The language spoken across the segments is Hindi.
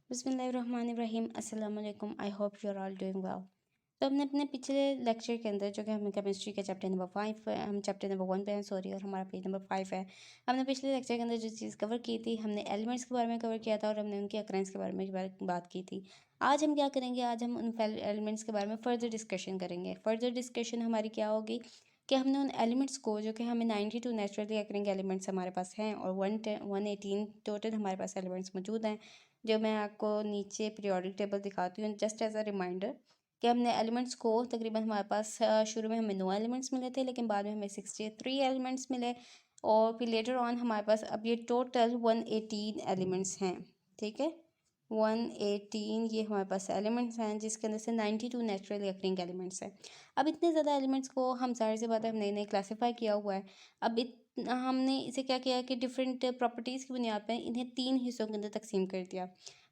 बिस्मिल्लाहिर्रहमानिर्रहीम अस्सलाम वालेकुम। I hope you are all doing well. तो हमने अपने पिछले लेक्चर के अंदर जो कि हमें केमिस्ट्री के चैप्टर नंबर 5 हम चैप्टर नंबर 1 पे हैं सॉरी, और हमारा पेज नंबर 5 है। हमने पिछले लेक्चर के अंदर जो चीज़ कवर की थी, हमने एलिमेंट्स के बारे में कवर किया था और हमने उनकी अकरेंस के बारे में बात की थी। आज हम क्या करेंगे, आज हम उन एलिमेंट्स के बारे में फ़र्दर डिस्कशन करेंगे। फ़र्दर डिस्कशन हमारी क्या होगी कि हमने उन एलिमेंट्स को, जो कि हमें 92 नेचुरली अकरिंग एलिमेंट्स हमारे पास हैं और 118 टोटल हमारे पास एलिमेंट्स मौजूद हैं, जो मैं आपको नीचे पीरियोडिक टेबल दिखाती हूँ जस्ट एज अ रिमाइंडर कि हमने एलिमेंट्स को तकरीबन हमारे पास शुरू में हमें 9 एलिमेंट्स मिले थे, लेकिन बाद में हमें 63 एलिमेंट्स मिले और फिर लेटर ऑन हमारे पास अब ये टोटल 118 एलिमेंट्स हैं। ठीक है, 118 ये हमारे पास एलिमेंट्स हैं, जिसके अंदर से 92 नेचुरली अकरिंग एलिमेंट्स हैं। अब इतने ज़्यादा एलिमेंट्स को हम जाहिर सी बात है हमने इन्हें क्लासीफाई किया हुआ है। अब हमने इसे क्या किया कि डिफरेंट प्रॉपर्टीज़ की बुनियाद पर इन्हें 3 हिस्सों के अंदर तकसीम कर दिया।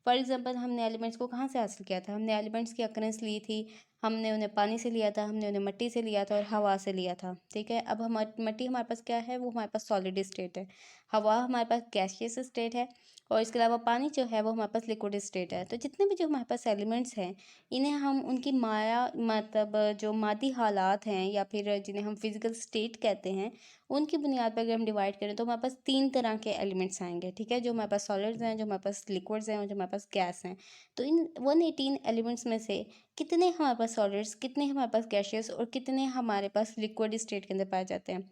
फॉर एग्जांपल हमने एलिमेंट्स को कहाँ से हासिल किया था, हमने एलिमेंट्स की अकरेंस ली थी, हमने उन्हें पानी से लिया था, हमने उन्हें मिट्टी से लिया था और हवा से लिया था। ठीक है, अब हम मिट्टी हमारे पास क्या है, वो हमारे पास सॉलिड स्टेट है, हवा हमारे पास गैसियस स्टेट है और इसके अलावा पानी जो है वो हमारे पास लिक्विड स्टेट है। तो जितने भी जो हमारे पास एलिमेंट्स हैं, इन्हें हम उनकी मतलब जो मादी हालात हैं या फिर जिन्हें हम फिजिकल स्टेट कहते हैं, उनकी बुनियाद पर अगर हम डिवाइड करें तो हमारे पास 3 तरह के एलिमेंट्स आएंगे। ठीक है, जो हमारे पास सॉलिड्स हैं, जो हमारे पास लिक्विड्स हैं और जो हमारे पास गैस हैं। तो इन 118 एलिमेंट्स में से कितने हमारे पास सॉलिड्स, कितने हमारे पास गैसियस और कितने हमारे पास लिक्विड स्टेट के अंदर पाए जाते हैं।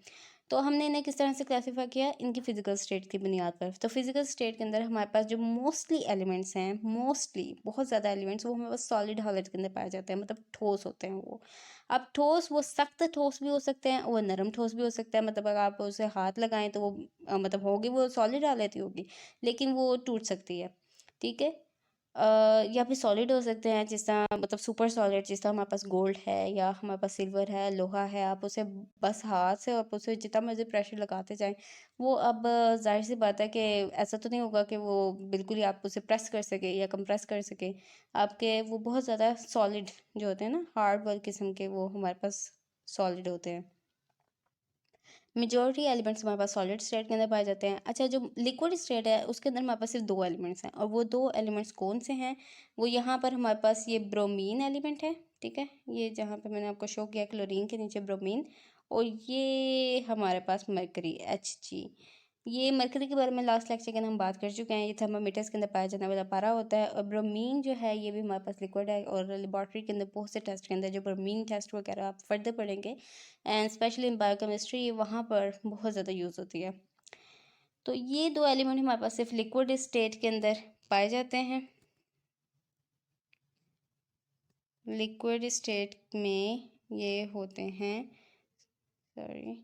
तो हमने इन्हें किस तरह से क्लासीफाई किया, इनकी फिजिकल स्टेट की बुनियाद पर। तो फिजिकल स्टेट के अंदर हमारे पास जो मोस्टली एलिमेंट्स हैं, मोस्टली बहुत ज़्यादा एलिमेंट्स, वो हमारे पास सॉलिड हालत के अंदर पाए जाते हैं, मतलब ठोस होते हैं वो। अब ठोस, वो सख्त ठोस भी हो सकते हैं, वो नरम ठोस भी हो सकता है, मतलब अगर आप उसे हाथ लगाएं तो वो मतलब होगी, वो सॉलिड हालत ही होगी, लेकिन वो टूट सकती है। ठीक है, या फिर सॉलिड हो सकते हैं, जिस तरह मतलब सुपर सॉलिड, जिस तरह हमारे पास गोल्ड है या हमारे पास सिल्वर है, लोहा है, आप उसे बस हाथ से आप उसे जितना मर्जी प्रेशर लगाते जाएं, वो अब जाहिर सी बात है कि ऐसा तो नहीं होगा कि वो बिल्कुल ही आप उसे प्रेस कर सके या कंप्रेस कर सके। आपके वो बहुत ज़्यादा सॉलिड जो होते हैं ना, हार्ड वर्क किस्म के, वो हमारे पास सॉलिड होते हैं। मेजॉरिटी एलिमेंट्स हमारे पास सॉलिड स्टेट के अंदर पाए जाते हैं। अच्छा, जो लिक्विड स्टेट है उसके अंदर हमारे पास सिर्फ 2 एलिमेंट्स हैं, और वो 2 एलिमेंट्स कौन से हैं, वो यहाँ पर हमारे पास ये ब्रोमीन एलिमेंट है। ठीक है, ये जहाँ पे मैंने आपको शो किया क्लोरीन के नीचे ब्रोमीन, और ये हमारे पास मरकरी Hg। ये मरकरी के बारे में लास्ट लेक्चर के अंदर हम बात कर चुके हैं, ये थर्मामीटर्स के अंदर पाया जाने वाला पारा होता है। और ब्रोमीन जो है ये भी हमारे पास लिक्विड है, और लेबॉर्ट्री के अंदर बहुत से टेस्ट के अंदर जो ब्रोमीन टेस्ट वगैरह आप फर्दर पढ़ेंगे, एंड स्पेशली इन बायोकेमिस्ट्री, वहाँ पर बहुत ज़्यादा यूज़ होती है। तो ये 2 एलिमेंट हमारे पास सिर्फ लिक्विड स्टेट के अंदर पाए जाते हैं। लिक्विड स्टेट में ये होते हैं, सॉरी,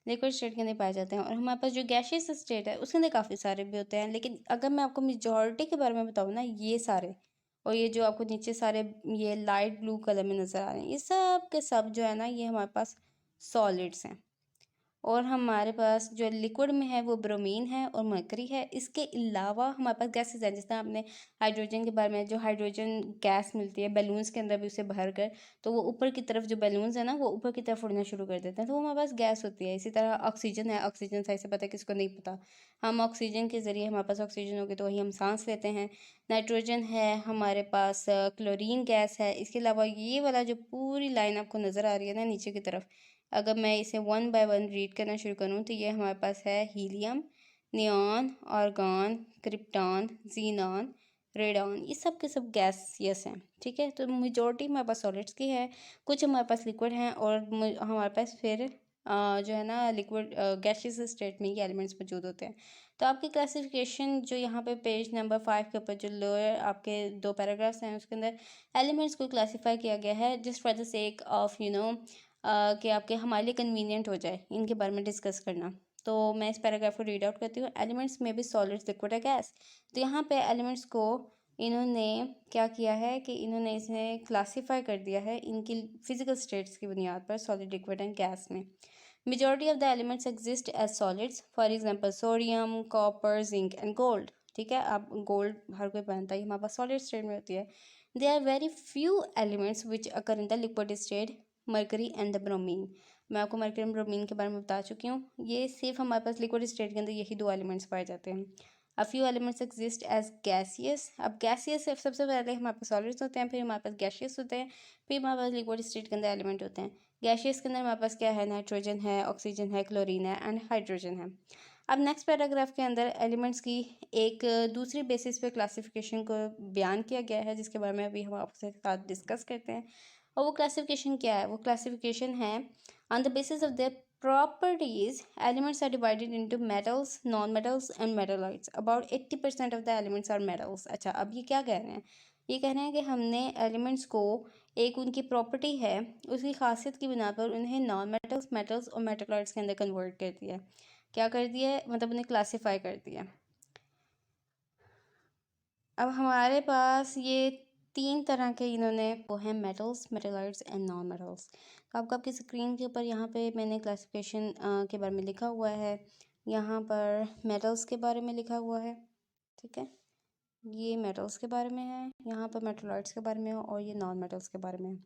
लिक्विड स्टेट के अंदर पाए जाते हैं। और हमारे पास जो गैसियस स्टेट है उसके अंदर काफ़ी सारे भी होते हैं, लेकिन अगर मैं आपको मेजॉरिटी के बारे में बताऊँ ना, ये सारे और ये जो आपको नीचे सारे ये लाइट ब्लू कलर में नज़र आ रहे हैं, ये सब के सब जो है ना, ये हमारे पास सॉलिड्स हैं। और हमारे पास जो लिक्विड में है वो ब्रोमीन है और मरकरी है। इसके अलावा हमारे पास गैसेस हैं, जिस तरह आपने हाइड्रोजन के बारे में, जो हाइड्रोजन गैस मिलती है बैलून्स के अंदर भी उसे भर कर, तो वो ऊपर की तरफ जो बैलून्स है ना, वो ऊपर की तरफ उड़ना शुरू कर देते हैं, तो वो हमारे पास गैस होती है। इसी तरह ऑक्सीजन है, ऑक्सीजन सही से पता है किसको नहीं पता, हम ऑक्सीजन के ज़रिए, हमारे पास ऑक्सीजन होगी तो वही हम सांस लेते हैं। नाइट्रोजन है हमारे पास, क्लोरीन गैस है। इसके अलावा ये वाला जो पूरी लाइन आपको नज़र आ रही है ना नीचे की तरफ, अगर मैं इसे 1 बाय 1 रीड करना शुरू करूँ तो ये हमारे पास है helium, neon, argon, krypton, xenon, radon, ये सब के सब गैसियस हैं। ठीक है, तो मेजॉरिटी हमारे पास सॉलिड्स की है, कुछ हमारे पास लिक्विड हैं, और हमारे पास फिर जो है ना लिक्विड गैसियस स्टेट में ये एलिमेंट्स मौजूद होते हैं। तो आपकी क्लासिफिकेशन जो यहाँ पे पेज नंबर 5 के ऊपर जो लोअर आपके 2 पैराग्राफ्स हैं, उसके अंदर एलिमेंट्स को क्लासीफाई किया गया है just for the sake of कि आपके हमारे लिए कन्वीनियंट हो जाए इनके बारे में डिस्कस करना। तो मैं इस पैराग्राफ को रीड आउट करती हूँ। एलिमेंट्स में भी सॉलिड्स, लिक्विड है, गैस। तो यहाँ पे एलिमेंट्स को इन्होंने क्या किया है कि इन्होंने इसे क्लासीफाई कर दिया है इनकी फिजिकल स्टेट्स की बुनियाद पर, सॉलिड, लिक्विड एंड गैस में। Majority of the elements exist as solids, for example sodium, copper, zinc and gold. ठीक है, अब गोल्ड हर कोई पहनता है, हमारे पास सॉलिड स्टेट में होती है। They are very few elements which occur in the liquid state, mercury and the bromine. मैं आपको मरकरी एंड ब्रोमीन के बारे में बता चुकी हूँ। ये सिर्फ हमारे पास लिक्विड स्टेट के अंदर यही 2 एलिमेंट्स पाए जाते हैं। A few elements exist as gaseous. अब गैसियस से सबसे पहले हमारे पास सॉलिड्स होते हैं, फिर हमारे पास गैसियस होते हैं, फिर हमारे पास लिक्विड स्टेट के अंदर एलिमेंट होते हैं। गैसियस के अंदर हमारे पास क्या है, नाइट्रोजन है, ऑक्सीजन है, क्लोरीन है एंड हाइड्रोजन है। अब नेक्स्ट पैराग्राफ के अंदर एलिमेंट्स की एक दूसरी बेसिस पे क्लासिफिकेशन को बयान किया गया है, जिसके बारे में अभी हम आपसे साथ डिस्कस करते हैं। और वो क्लासिफिकेशन क्या है, वो क्लासिफिकेशन है on the basis of their properties elements are divided into metals, non-metals and metalloids. About 80% of the elements are metals. अच्छा, अब ये क्या कह रहे हैं, ये कह रहे हैं कि हमने एलिमेंट्स को एक उनकी प्रॉपर्टी है उसकी खासियत की बिना पर उन्हें नॉन मेटल्स, मेटल्स और मेटालॉइड्स के अंदर कन्वर्ट कर दिया है। क्या कर दिया है, मतलब उन्हें क्लासीफाई कर दिया। अब हमारे पास ये तीन तरह के इन्होंने वो हैं metals, metalloids and non metals. तो आपकी स्क्रीन के ऊपर यहाँ पे मैंने क्लासिफिकेशन के बारे में लिखा हुआ है। यहाँ पर मेटल्स के बारे में लिखा हुआ है, ठीक है, ये मेटल्स के बारे में है, यहाँ पर मेटालॉइड्स के बारे में है और ये नॉन मेटल्स के बारे में है।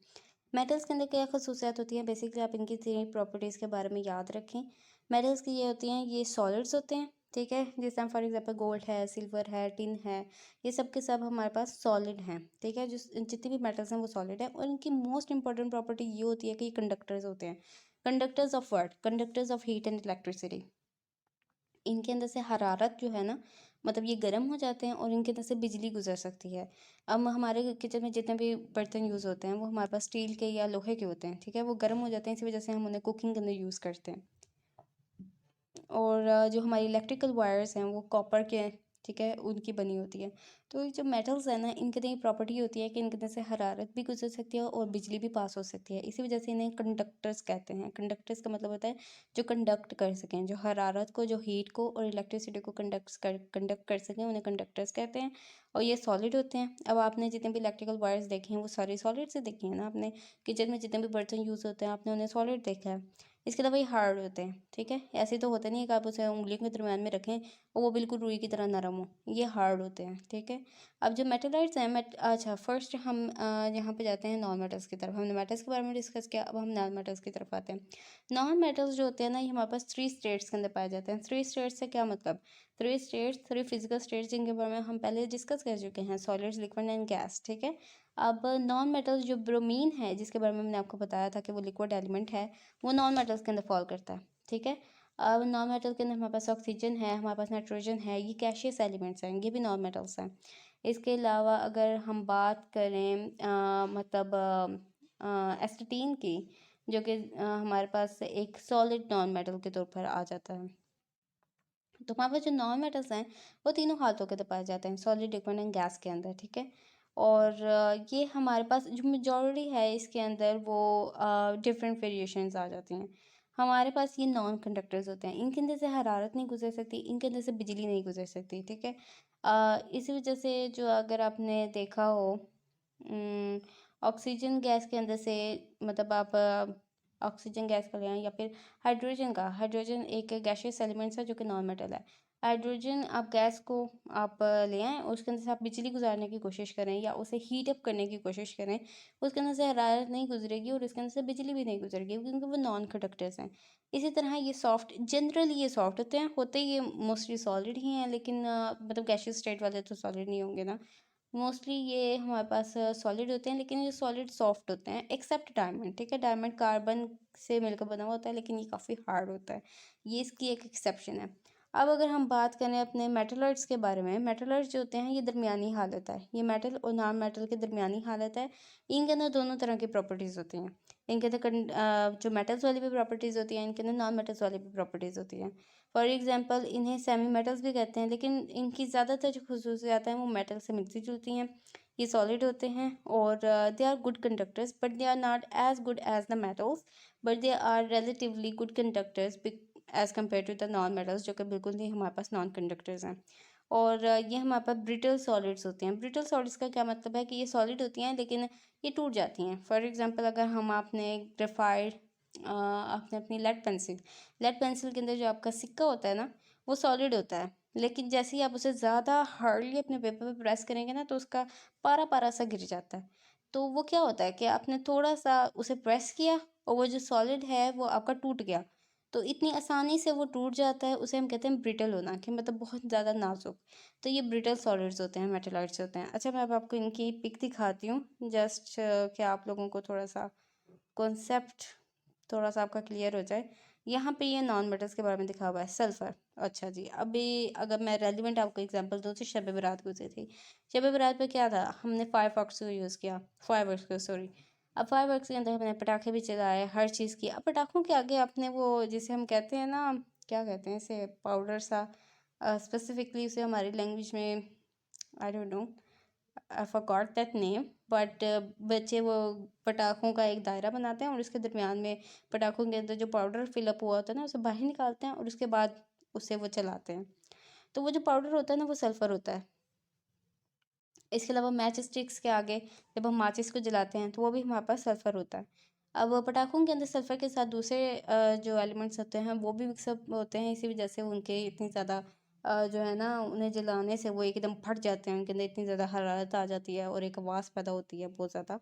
मेटल्स के अंदर क्या खसूसियात होती हैं, बेसिकली आप इनकी तीन प्रॉपर्टीज़ के बारे में याद रखें। मेटल्स की ये होती हैं, ये सॉलिड्स होते हैं, ठीक है, जैसे फॉर एग्जांपल गोल्ड है, सिल्वर है, टिन है, ये सब के सब हमारे पास सॉलिड हैं, ठीक है, जो जितने भी मेटल्स हैं वो सॉलिड है। और इनकी मोस्ट इंपॉर्टेंट प्रॉपर्टी ये होती है कि ये कंडक्टर्स होते हैं। Conductors of what, conductors of heat and electricity. इनके अंदर से हरारत जो है ना, मतलब ये गर्म हो जाते हैं और इनके अंदर से बिजली गुजर सकती है। अब हमारे किचन में जितने भी बर्तन यूज़ होते हैं वो हमारे पास स्टील के या लोहे के होते हैं, ठीक है, वो गर्म हो जाते हैं, इसी वजह से हम उन्हें कुकिंग के अंदर यूज़ करते हैं। और जो हमारी इलेक्ट्रिकल वायर्स हैं वो कॉपर के हैं, ठीक है, उनकी बनी होती है। तो ये जो मेटल्स हैं ना, इनके अंदर ये प्रॉपर्टी होती है कि इनके अंदर से हरारत भी गुजर सकती है और बिजली भी पास हो सकती है, इसी वजह से इन्हें कंडक्टर्स कहते हैं। कंडक्टर्स का मतलब होता है जो कंडक्ट कर सकें, जो हरारत को, जो हीट को और इलेक्ट्रिसिटी को कंडक्ट कर सकें, उन्हें कंडक्टर्स कहते हैं। और ये सॉलिड होते हैं। अब आपने जितने भी इलेक्ट्रिकल वायर्स देखे हैं वो सारे सॉलिड से देखे हैं ना, आपने किचन में जितने भी बर्तन यूज़ होते हैं आपने उन्हें सॉलिड देखा है। इसके अलावा ये हार्ड होते हैं, ठीक है, ऐसे तो होते नहीं है कि आप उसे उंगलियों के दरम्यान में रखें और वो बिल्कुल रुई की तरह नरम हो, ये हार्ड होते हैं, ठीक है। अब जो मेटेलाइट्स हैं, अच्छा फर्स्ट हम यहाँ पे जाते हैं नॉन मेटल्स की तरफ। हमने मेटल्स के बारे में डिस्कस किया, अब हम नॉन मेटल्स की तरफ आते हैं। नॉन मेटल्स जो होते हैं ना, ये हमारे पास थ्री स्टेट्स के अंदर पाए जाते हैं। थ्री स्टेट्स से क्या मतलब, three states, three physical states जिनके बारे में हम पहले डिस्कस कर चुके हैं, सॉलिड्स, लिक्विड एंड गैस, ठीक है। अब नॉन मेटल्स जो ब्रोमीन है, जिसके बारे में मैंने आपको बताया था कि वो लिक्विड एलिमेंट है, वो नॉन मेटल्स के अंदर फॉल करता है, ठीक है। अब नॉन मेटल के अंदर हमारे पास ऑक्सीजन है, हमारे पास नाइट्रोजन है, ये गैसियस एलिमेंट्स हैं, ये भी नॉन मेटल्स हैं। इसके अलावा अगर हम बात करें मतलब एस्टेटीन की, जो कि हमारे पास एक सॉलिड नॉन मेटल के तौर पर आ जाता है। तो हमारे पास जो नॉन मेटल्स हैं वो तीनों हालतों के अंदर पाए जाते हैं, सॉलिड, लिक्विड एंड गैस के अंदर, ठीक है। और ये हमारे पास जो मेजॉरिटी है इसके अंदर वो डिफरेंट वेरिएशंस आ जाती हैं। हमारे पास ये नॉन कंडक्टर्स होते हैं, इनके अंदर से हरारत नहीं गुजर सकती, इनके अंदर से बिजली नहीं गुजर सकती, ठीक है। इसी वजह से जो अगर आपने देखा हो ऑक्सीजन गैस के अंदर से, मतलब आप ऑक्सीजन गैस का लें या फिर हाइड्रोजन का, हाइड्रोजन एक गैसियस एलिमेंट्स है जो कि नॉन मेटल है। हाइड्रोजन आप गैस को आप ले आएँ, उसके अंदर से आप बिजली गुजारने की कोशिश करें या उसे हीट अप करने की कोशिश करें, उसके अंदर से हरारत नहीं गुजरेगी और उसके अंदर से बिजली भी नहीं गुजरेगी, क्योंकि वो नॉन कंडक्टर्स हैं। इसी तरह ये सॉफ्ट, जनरली ये सॉफ्ट होते हैं, होते ये मोस्टली सॉलिड ही हैं, लेकिन मतलब गैसियस स्टेट वाले तो सॉलिड नहीं होंगे ना। मोस्टली ये हमारे पास सॉलिड होते हैं, लेकिन ये सॉलिड सॉफ्ट होते हैं एक्सेप्ट डायमंड, ठीक है। डायमंड कार्बन से मिलकर बना हुआ होता है, लेकिन ये काफ़ी हार्ड होता है, ये इसकी एक एक्सेप्शन है। अब अगर हम बात करें अपने मेटलॉइड्स के बारे में, मेटलॉइड्स जो होते हैं ये दरमियानी हालत है, ये मेटल और नॉन मेटल के दरमियानी हालत है। इनके अंदर दोनों तरह की प्रॉपर्टीज़ होती हैं। इनके अंदर जो मेटल्स वाली भी प्रॉपर्टीज़ होती हैं, इनके अंदर नॉन मेटल्स वाली भी प्रॉपर्टीज़ होती हैं। फॉर एग्जांपल इन्हें सेमी मेटल्स भी कहते हैं, लेकिन इनकी ज़्यादातर जो खसूसियात हैं वो मेटल से मिलती जुलती हैं। ये सॉलिड होते हैं और they are good conductors, but they are not as good as the metals, but they are relatively good conductors as compare to the non metals, जो कि बिल्कुल ही हमारे पास नॉन कंडक्टर्स हैं। और ये हमारे पास ब्रिटल सॉलिड्स होते हैं। ब्रिटल सॉलिड्स का क्या मतलब है कि ये सॉलिड होती हैं लेकिन ये टूट जाती हैं। फॉर एग्जांपल अगर हम आपने ग्रेफाइट, आपने अपनी लेड पेंसिल के अंदर जो आपका सिक्का होता है ना, वो सॉलिड होता है, लेकिन जैसे ही आप उसे ज़्यादा हार्डली अपने पेपर पे प्रेस करेंगे ना तो उसका पारा पारा सा गिर जाता है। तो वो क्या होता है कि आपने थोड़ा सा उसे प्रेस किया और वो जो सॉलिड है वो आपका टूट गया। तो इतनी आसानी से वो टूट जाता है, उसे हम कहते हैं ब्रिटल होना, कि मतलब बहुत ज़्यादा नाजुक। तो ये ब्रिटल सॉलिड्स होते हैं, मेटेलॉइड्स होते हैं। अच्छा, मैं अब आपको इनकी पिक दिखाती हूँ, जस्ट कि आप लोगों को थोड़ा सा कॉन्सेप्ट थोड़ा सा आपका क्लियर हो जाए। यहाँ पे ये नॉन मेटल्स के बारे में दिखा हुआ है, सल्फर। अच्छा जी, अभी अगर मैं रेलिवेंट आपको एग्जांपल दूँ तो शब बारात गुजरी थी। शब बारात पे क्या था, हमने फायरवर्क्स को यूज़ किया, फायरवर्क्स को सॉरी। अब फायरवर्क्स के अंदर हमने पटाखे भी चलाए, हर चीज़ की। अब पटाखों के आगे आपने वो जिसे हम कहते हैं ना, क्या कहते हैं इसे, पाउडर सा, स्पेसिफिकली उसे हमारी लैंग्वेज में I don't know, I forgot that name, but बच्चे वो पटाखों का एक दायरा बनाते हैं और उसके दरमियान में पटाखों के अंदर जो पाउडर फिलअप हुआ होता है ना, उसे बाहर निकालते हैं और उसके बाद उसे वो चलाते हैं। तो वो जो पाउडर होता है ना, वो सल्फर होता है। इसके अलावा मैच स्टिक्स के आगे जब हम माचिस को जलाते हैं तो वो भी हमारे पास सल्फर होता है। अब पटाखों के अंदर सल्फर के साथ दूसरे जो एलिमेंट्स होते हैं वो भी मिक्सअप होते हैं, इसी वजह से उनके इतनी ज़्यादा जो है ना, उन्हें जलाने से वो एकदम फट जाते हैं, उनके अंदर इतनी ज़्यादा हरारत आ जाती है और एक आवाज़ पैदा होती है बहुत ज़्यादा।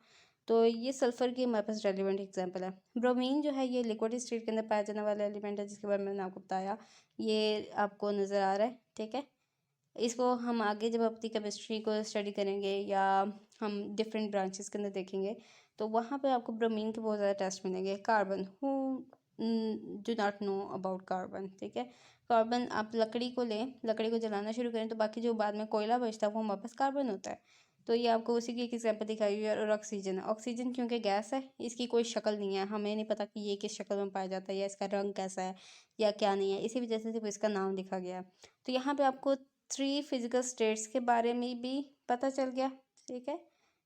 तो ये सल्फर की हमारे पास रेलिवेंट एग्जाम्पल है। ब्रोमीन जो है ये लिक्विड स्टेट के अंदर पाया जाने वाला एलिमेंट है, जिसके बारे में मैंने आपको बताया। ये आपको नज़र आ रहा है, ठीक है। इसको हम आगे जब अपनी केमिस्ट्री को स्टडी करेंगे या हम डिफरेंट ब्रांचेस के अंदर देखेंगे तो वहाँ पे आपको ब्रोमीन के बहुत ज़्यादा टेस्ट मिलेंगे। Carbon, who do not know about carbon, ठीक है। कार्बन, आप लकड़ी को लें, लकड़ी को जलाना शुरू करें तो बाकी जो बाद में कोयला बचता है वो हमारे पास कार्बन होता है। तो ये आपको उसी की एक एग्जाम्पल दिखाई हुई है। और ऑक्सीजन, ऑक्सीजन क्योंकि गैस है, इसकी कोई शक्ल नहीं है, हमें नहीं पता कि ये किस शक्ल में पाया जाता है या इसका रंग कैसा है या क्या नहीं है, इसी वजह से सिर्फ इसका नाम लिखा गया है। तो यहाँ पे आपको थ्री फिजिकल स्टेट्स के बारे में भी पता चल गया, ठीक है।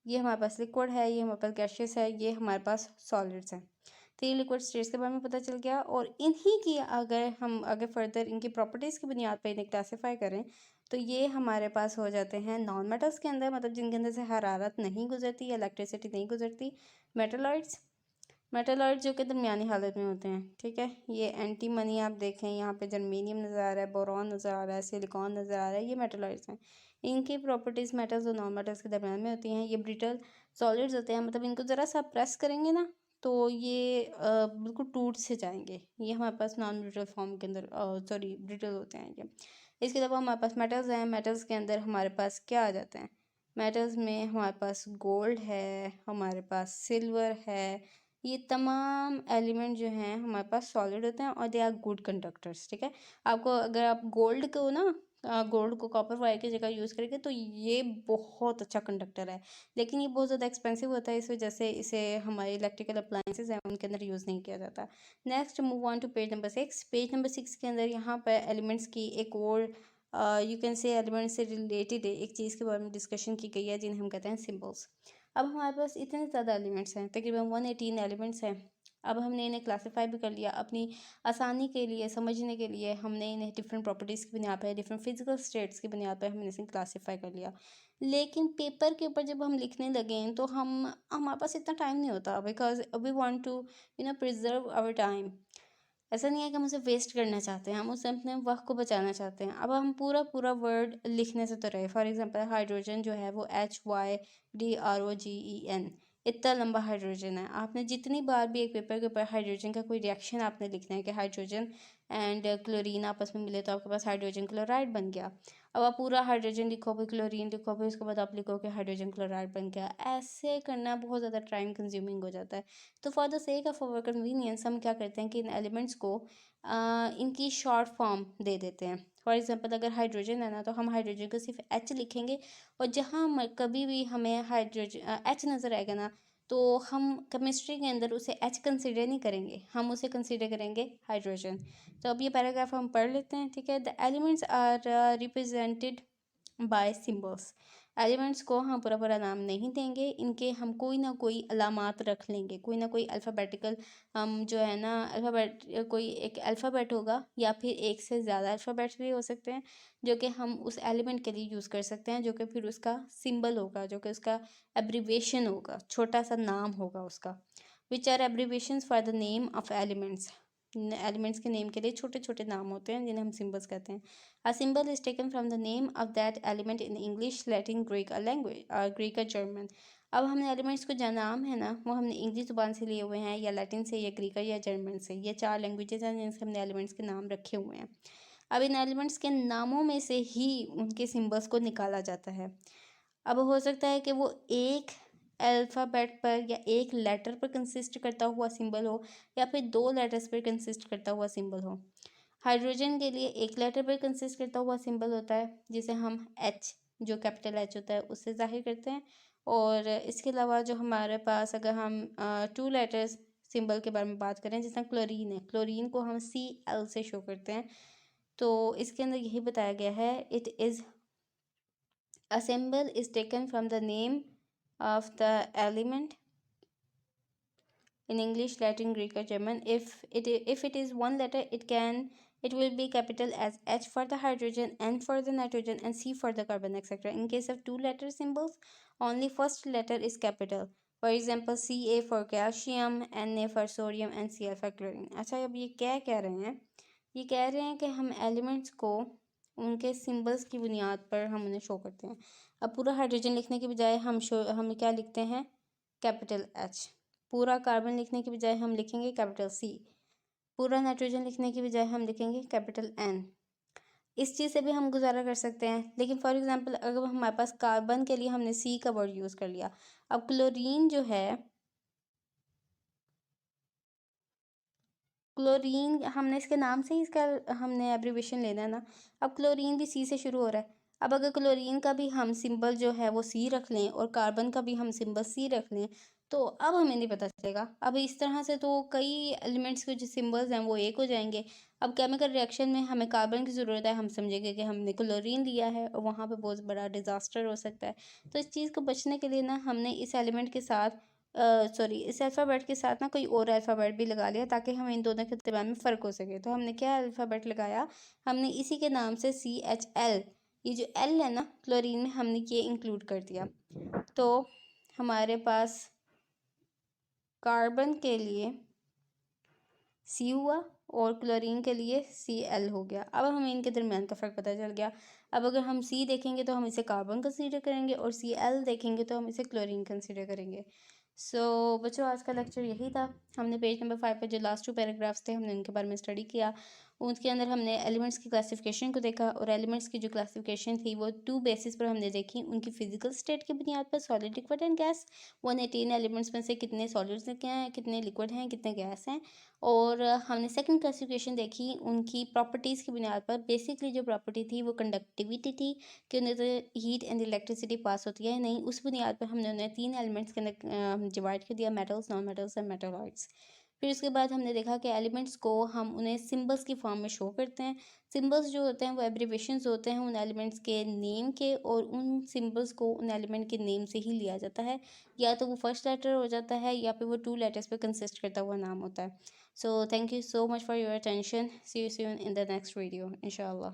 ये हमारे पास लिक्विड है, ये हमारे पास गैशियस है, ये हमारे पास सॉलिड्स हैं। तो ये लिक्विड स्टेट्स के बारे में पता चल गया। और इन्हीं की अगर हम आगे फर्दर इनकी प्रॉपर्टीज़ की बुनियाद पर इन्हें क्लासीफाई करें तो ये हमारे पास हो जाते हैं नॉन मेटल्स के अंदर, मतलब जिनके अंदर से हरारत नहीं गुजरती या इलेक्ट्रिसिटी नहीं गुजरती, मेटलॉइड्स। मेटलॉइड जो कि दरमियानी हालत में होते हैं, ठीक है। ये एंटीमनी आप देखें, यहाँ पे जर्मेनियम नज़र आ रहा है, बोरॉन नज़र आ रहा है, सिलिकॉन नज़र आ रहा है, ये मेटलॉइड्स हैं। इनकी प्रॉपर्टीज़ मेटल्स और नॉन मेटल्स के दरमियान में होती हैं। ये ब्रिटल सॉलिड्स होते हैं, मतलब इनको ज़रा सा प्रेस करेंगे ना तो ये बिल्कुल टूट से जाएंगे। ये हमारे पास नॉन ब्रिटल फॉर्म के अंदर, सॉरी, ब्रिटल होते हैं ये। इसके अलावा हमारे पास मेटल्स हैं। मेटल्स के अंदर हमारे पास क्या आ जाते हैं, मेटल्स में हमारे पास गोल्ड है, हमारे पास सिल्वर है। ये तमाम एलिमेंट जो हैं हमारे पास सॉलिड होते हैं और दे आर गुड कंडक्टर्स, ठीक है। आपको अगर आप गोल्ड को ना, गोल्ड को कॉपर वायर की जगह यूज़ करेंगे तो ये बहुत अच्छा कंडक्टर है, लेकिन ये बहुत ज़्यादा एक्सपेंसिव होता है, इस वजह से इसे हमारे इलेक्ट्रिकल अप्लायंसेस हैं उनके अंदर यूज़ नहीं किया जाता। Next move on to page number 6। Page number 6 के अंदर यहाँ पर एलिमेंट्स की एक और यू कैन से एलिमेंट्स से रिलेटेड एक चीज़ के बारे में डिस्कशन की गई है, जिन्हें हम कहते हैं सिम्बल्स। अब हमारे पास इतने ज़्यादा एलिमेंट्स हैं, तकरीबन 118 एलिमेंट्स हैं। अब हमने इन्हें क्लासीफाई भी कर लिया अपनी आसानी के लिए, समझने के लिए हमने इन्हें डिफरेंट प्रॉपर्टीज़ की बुनियाद पर, डिफरेंट फिजिकल स्टेट्स की बुनियाद पर हमने इसे क्लासीफाई कर लिया। लेकिन पेपर के ऊपर जब हम लिखने लगे तो हमारे पास इतना टाइम नहीं होता, because we want to preserve our time. ऐसा नहीं है कि हम उसे वेस्ट करना चाहते हैं, हम उसे अपने वक्त को बचाना चाहते हैं। अब हम पूरा पूरा वर्ड लिखने से तो रहे, फॉर एग्जांपल हाइड्रोजन जो है वो HYDROGEN, इतना लंबा हाइड्रोजन है। आपने जितनी बार भी एक पेपर के ऊपर हाइड्रोजन का कोई रिएक्शन आपने लिखना है कि हाइड्रोजन एंड क्लोरीन आपस में मिले तो आपके पास हाइड्रोजन क्लोराइड बन गया। अब आप पूरा हाइड्रोजन लिखोगे, क्लोरीन लिखोगे, उसके बाद आप लिखोगे हाइड्रोजन क्लोराइड बन गया। ऐसे करना बहुत ज़्यादा टाइम कंज्यूमिंग हो जाता है। तो for the sake of our convenience हम क्या करते हैं कि इन एलिमेंट्स को इनकी शॉर्ट फॉर्म दे देते हैं। फॉर एग्जांपल अगर हाइड्रोजन है ना तो हम हाइड्रोजन को सिर्फ H लिखेंगे, और जहाँ कभी भी हमें हाइड्रोजन H नज़र आएगा ना तो हम केमिस्ट्री के अंदर उसे H कंसिडर नहीं करेंगे, हम उसे कंसिडर करेंगे हाइड्रोजन। तो अब ये पैराग्राफ हम पढ़ लेते हैं, ठीक है। The elements are represented by symbols. Elements को हम पूरा पूरा नाम नहीं देंगे, इनके हम कोई ना कोई अलामात रख लेंगे, कोई ना कोई अल्फ़ाबेटिकल, हम जो है ना अल्फ़ाबेट, कोई एक अल्फ़ाबेट होगा या फिर एक से ज़्यादा अल्फ़ाबेट्स भी हो सकते हैं जो कि हम उस एलिमेंट के लिए यूज़ कर सकते हैं, जो कि फिर उसका सिंबल होगा, जो कि उसका एब्रीवेशन होगा, छोटा सा नाम होगा उसका, which are abbreviations for the name of elements. Elements के नेम के लिए छोटे छोटे नाम होते हैं जिन्हें हम सिम्बल्स कहते हैं। A symbol is taken from the name of that element in English, Latin, Greek, language, Greek और जर्मन। अब हमने एलिमेंट्स को जो नाम है ना वो हमने इंग्लिश ज़ुबान से लिए हुए हैं, या लैटिन से, या ग्रीक या जर्मन से। ये 4 लैंग्वेजेस हैं जिनसे हमने एलिमेंट्स के नाम रखे हुए हैं। अब इन एलिमेंट्स के नामों में से ही उनके सिंबल्स को निकाला जाता है। अब हो सकता है कि वो एक अल्फ़ाबेट पर या एक लेटर पर कंसिस्ट करता हुआ सिंबल हो, या फिर 2 लेटर्स पर कंसिस्ट करता हुआ सिंबल हो। हाइड्रोजन के लिए एक लेटर पर कंसिस्ट करता हुआ सिंबल होता है, जिसे हम एच, जो कैपिटल एच होता है, उससे ज़ाहिर करते हैं। और इसके अलावा जो हमारे पास, अगर हम 2 लेटर्स सिंबल के बारे में बात करें, जिस तरह क्लोरीन है, क्लोरीन को हम Cl से शो करते हैं। तो इसके अंदर यही बताया गया है, it is a symbol is taken from the name of the element in English, Latin, Greek, or German. If it is one letter, it will be capital as H for the hydrogen, N for the nitrogen, and C for the carbon, etc. In case of 2 letter symbols, only first letter is capital. For example, Ca for calcium, Na for sodium, and Cl for chlorine. अच्छा, अब ये क्या कह रहे हैं? ये कह रहे हैं कि हम एलिमेंट्स को उनके सिंबल्स की बुनियाद पर हम उन्हें शो करते हैं। अब पूरा हाइड्रोजन लिखने के बजाय हम क्या लिखते हैं? Capital H. पूरा कार्बन लिखने के बजाय हम लिखेंगे कैपिटल सी। पूरा नाइट्रोजन लिखने के बजाय हम लिखेंगे कैपिटल एन। इस चीज़ से भी हम गुजारा कर सकते हैं। लेकिन फॉर एग्जांपल, अगर हमारे पास कार्बन के लिए हमने सी का वर्ड यूज़ कर लिया, अब क्लोरीन जो है, क्लोरीन हमने इसके नाम से ही इसका हमने एब्रीविएशन लेना है ना। अब क्लोरीन भी सी से शुरू हो रहा है। अब अगर क्लोरीन का भी हम सिंबल जो है वो सी रख लें और कार्बन का भी हम सिंबल सी रख लें, तो अब हमें नहीं पता चलेगा। अब इस तरह से तो कई एलिमेंट्स के जो सिंबल्स हैं वो एक हो जाएंगे। अब केमिकल रिएक्शन में हमें कार्बन की ज़रूरत है, हम समझेंगे कि हमने क्लोरीन लिया है, और वहाँ पे बहुत बड़ा डिज़ास्टर हो सकता है। तो इस चीज़ को बचने के लिए ना हमने इस एलिमेंट के साथ सॉरी, इस अल्फ़ाबेट के साथ ना कोई और अल्फ़ाबेट भी लगा लिया, ताकि हमें इन दोनों के दरमियान में फ़र्क हो सके। तो हमने क्या अल्फ़ाबेट लगाया? हमने इसी के नाम से CHL, ये जो एल है ना क्लोरीन में, हमने ये इंक्लूड कर दिया। तो हमारे पास कार्बन के लिए सी हुआ और क्लोरीन के लिए Cl हो गया। अब हमें इनके दरमियान का फ़र्क पता चल गया। अब अगर हम सी देखेंगे तो हम इसे कार्बन कंसीडर करेंगे, और Cl देखेंगे तो हम इसे क्लोरीन कंसीडर करेंगे। बच्चों, आज का लेक्चर यही था। हमने पेज नंबर 5 पर जो लास्ट 2 पैराग्राफ्स थे, हमने उनके बारे में स्टडी किया। उसके अंदर हमने एलिमेंट्स की क्लासिफिकेशन को देखा, और एलिमेंट्स की जो क्लासिफिकेशन थी वो 2 बेसिस पर हमने देखी। उनकी फिजिकल स्टेट की बुनियाद पर, solid, liquid and gas. 118 elements में से कितने सॉलिड्स हैं, कितने लिक्विड हैं, कितने गैस हैं। और हमने सेकंड क्लासिफिकेशन देखी उनकी प्रॉपर्टीज़ की बुनियाद पर। बेसिकली जो प्रॉपर्टी थी वो कंडक्टिविटी थी, कि उन्हें तो हीट एंड इलेक्ट्रिसिटी पास होती है नहीं। उस बुनियाद पर हमने उन्हें 3 एलिमेंट्स के अंदर डिवाइड कर दिया, metals, non metals and metalloids. फिर उसके बाद हमने देखा कि एलिमेंट्स को हम उन्हें सिंबल्स की फॉर्म में शो करते हैं। सिंबल्स जो होते हैं वो एब्रीविएशंस होते हैं उन एलिमेंट्स के नेम के, और उन सिंबल्स को उन एलिमेंट के नेम से ही लिया जाता है। या तो वो फर्स्ट लेटर हो जाता है, या फिर वो 2 लेटर्स पर कंसिस्ट करता हुआ नाम होता है। So thank you so much for your attention. See you soon in the next video, inshallah.